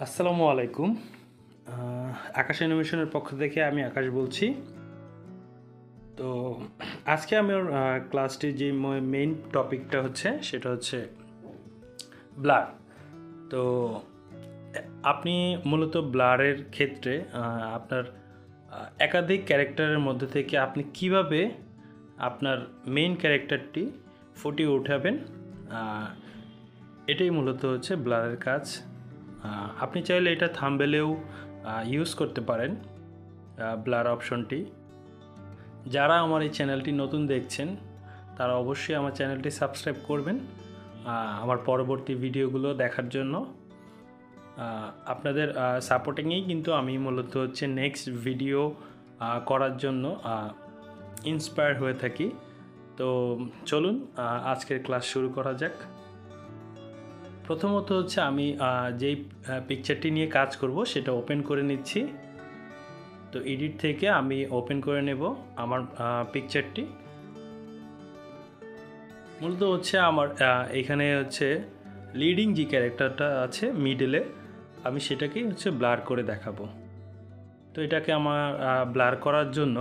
আসসালামু আলাইকুম। আকাশ অ্যানিমেশনের পক্ষ থেকে আমি আকাশ বলছি। তো আজকে আমার ক্লাসটির যে মেইন টপিকটা হচ্ছে সেটা হচ্ছে ব্লার। তো আপনি মূলত ব্লারের ক্ষেত্রে আপনার একাধিক ক্যারেক্টারের মধ্যে থেকে আপনি কিভাবে আপনার মেইন ক্যারেক্টারটি ফুটিয়ে উঠাবেন, এটাই মূলত হচ্ছে ব্লারের কাজ। আপনি চাইলে এটা থাম্বনেলেও ইউজ করতে পারেন ব্লার অপশনটি। যারা আমার এই চ্যানেলটি নতুন দেখছেন তারা অবশ্যই আমার চ্যানেলটি সাবস্ক্রাইব করবেন আমার পরবর্তী ভিডিওগুলো দেখার জন্য। আপনাদের সাপোর্টিংয়েই কিন্তু আমি মূলত হচ্ছে নেক্সট ভিডিও করার জন্য ইন্সপায়ার হয়ে থাকি। তো চলুন আজকের ক্লাস শুরু করা যাক। প্রথমত হচ্ছে আমি যেই পিকচারটি নিয়ে কাজ করব সেটা ওপেন করে নিচ্ছি। তো এডিট থেকে আমি ওপেন করে নেব আমার পিকচারটি। মূলত হচ্ছে আমার এখানে হচ্ছে লিডিং যে ক্যারেক্টারটা আছে মিডলে, আমি সেটাকেই হচ্ছে ব্লার করে দেখাবো। তো এটাকে আমার ব্লার করার জন্য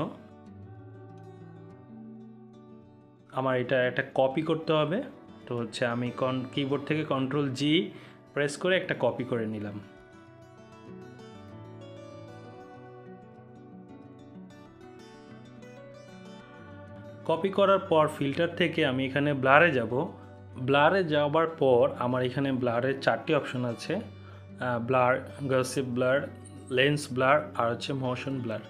আমার এটা একটা কপি করতে হবে। তো হচ্ছে আমি কিবোর্ড থেকে কন্ট্রোল জি প্রেস করে একটা কপি করে নিলাম। কপি করার পর ফিল্টার থেকে আমি এখানে ব্লারে যাব। ব্লারে যাওয়ার পর আমার এখানে ব্লারের 4টি অপশন আছে, blur, Gaussian blur, lens blur আর হচ্ছে মোশন ব্লার।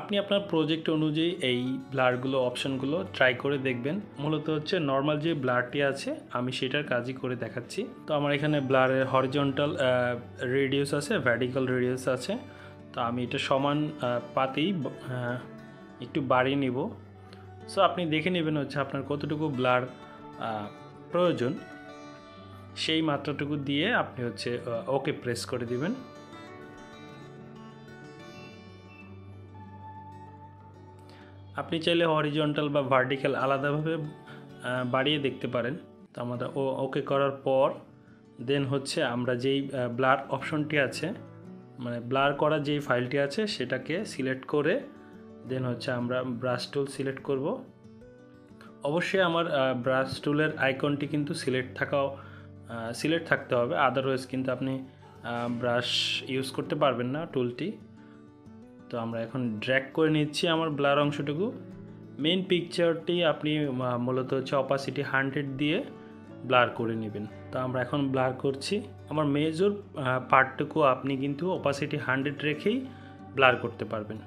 আপনি আপনার প্রজেক্ট অনুযায়ী এই ব্লারগুলো অপশনগুলো ট্রাই করে দেখবেন। মূলত হচ্ছে নর্মাল যে ব্লারটি আছে আমি সেটার কাজই করে দেখাচ্ছি। তো আমার এখানে ব্লারের হরিজন্টাল রেডিয়াস আছে, ভার্টিক্যাল রেডিয়াস আছে। তো আমি এটা সমান পাতেই একটু বাড়িয়ে নিব। সো আপনি দেখে নেবেন হচ্ছে আপনার কতটুকু ব্লার প্রয়োজন, সেই মাত্রাটুকু দিয়ে আপনি হচ্ছে ওকে প্রেস করে দিবেন। আপনি চাইলে হরিজন্টাল বা ভার্টিক্যাল আলাদাভাবে বাড়িয়ে দেখতে পারেন। তো আমাদের ওকে করার পর দেন হচ্ছে আমরা যেই ব্লার অপশনটি আছে, মানে ব্লার করা যেই ফাইলটি আছে সেটাকে সিলেক্ট করে দেন হচ্ছে আমরা ব্রাশ টুল সিলেক্ট করব। অবশ্যই আমার ব্রাশ টুলের আইকনটি কিন্তু সিলেক্ট থাকতে হবে, আদারওয়াইজ কিন্তু আপনি ব্রাশ ইউজ করতে পারবেন না টুলটি। তো আমরা এখন ড্র্যাগ করে নিচ্ছি আমার ব্লার অংশটুকু। মেইন পিকচারটি আপনি মূলত হচ্ছে অপাসিটি 100 দিয়ে ব্লার করে নেবেন। তো আমরা এখন ব্লার করছি। আমার মেজর পার্টটুকু আপনি কিন্তু অপাসিটি 100 রেখেই ব্লার করতে পারবেন।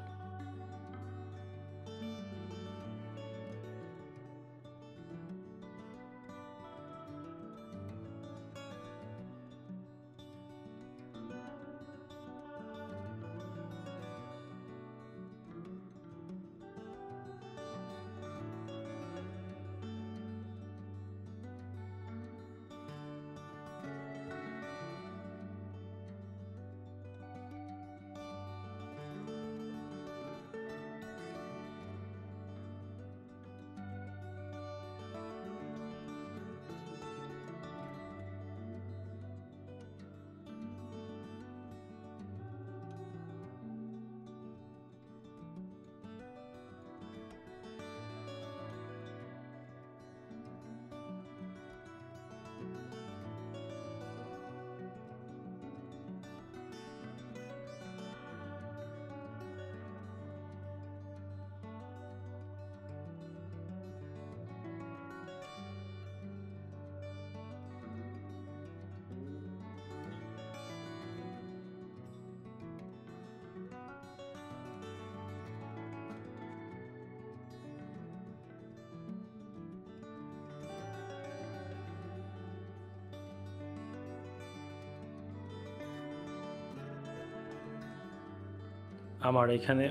আমার এখানে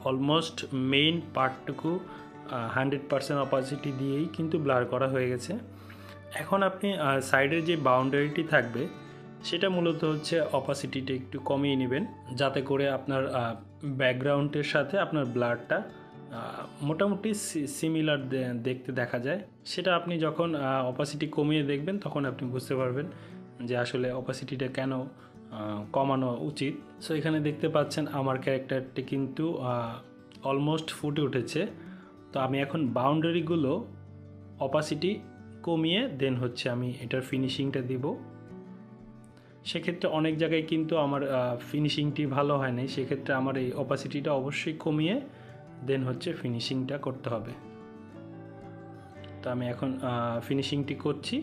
অলমোস্ট মেইন পার্টটুকু 100% অপাসিটি দিয়েই কিন্তু ব্লার করা হয়ে গেছে। এখন আপনি সাইডের যে বাউন্ডারিটি থাকবে সেটা মূলত হচ্ছে অপাসিটিটা একটু কমিয়ে নেবেন, যাতে করে আপনার ব্যাকগ্রাউন্ডের সাথে আপনার ব্লারটা মোটামুটি সিমিলার দেখতে দেখা যায়। সেটা আপনি যখন অপাসিটি কমিয়ে দেখবেন তখন আপনি বুঝতে পারবেন যে আসলে অপাসিটিটা কেন কমানো উচিত। সো এখানে দেখতে পাচ্ছেন আমার ক্যারেক্টারটি কিন্তু অলমোস্ট ফুটে উঠেছে। তো আমি এখন বাউন্ডারিগুলো অপাসিটি কমিয়ে দেন হচ্ছে আমি এটার ফিনিশিংটা দিব। সেক্ষেত্রে অনেক জায়গায় কিন্তু আমার ফিনিশিংটি ভালো হয় নাই, সেক্ষেত্রে আমার এই অপাসিটিটা অবশ্যই কমিয়ে দেন হচ্ছে ফিনিশিংটা করতে হবে। তো আমি এখন ফিনিশিংটি করছি।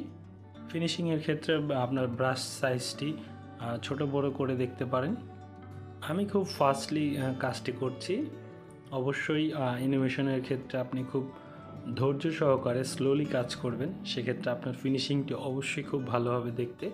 ফিনিশিংয়ের ক্ষেত্রে আপনার ব্রাশ সাইজটি ছোট বড় করে দেখতে পারেন। আমি খুব ফাস্টলি কাজটি করছি। অবশ্যই অ্যানিমেশনের ক্ষেত্রে আপনি খুব ধৈর্য সহকারে স্লোলি কাজ করবেন, সেক্ষেত্রে আপনার ফিনিশিংটি অবশ্যই খুব ভালো হবে দেখতে।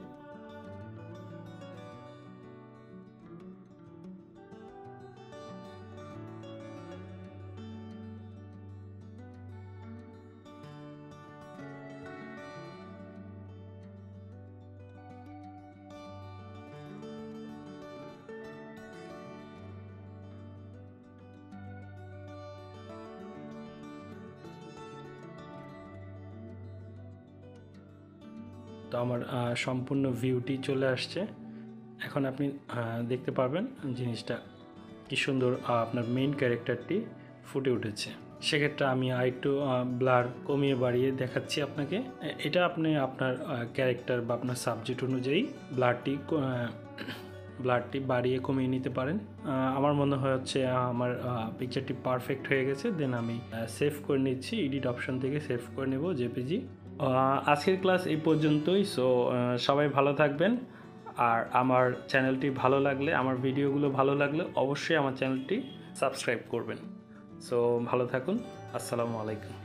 তো আমার সম্পূর্ণ ভিউটি চলে আসছে। এখন আপনি দেখতে পারবেন জিনিসটা কি সুন্দর আপনার মেইন ক্যারেক্টারটি ফুটে উঠেছে। সেক্ষেত্রে আমি আরেকটু ব্লার কমিয়ে বাড়িয়ে দেখাচ্ছি আপনাকে। এটা আপনি আপনার ক্যারেক্টার বা আপনার সাবজেক্ট অনুযায়ী ব্লারটি বাড়িয়ে কমিয়ে নিতে পারেন। আমার মনে হয় হচ্ছে আমার পিকচারটি পারফেক্ট হয়ে গেছে। দেন আমি সেভ করে নিচ্ছি, এডিট অপশন থেকে সেভ করে নেব জেপিজি। আজকের ক্লাস এই পর্যন্তই। সো সবাই ভালো থাকবেন, আর আমার চ্যানেলটি ভালো লাগলে, আমার ভিডিওগুলো ভালো লাগলে অবশ্যই আমার চ্যানেলটি সাবস্ক্রাইব করবেন। সো ভালো থাকুন। আসসালামু আলাইকুম।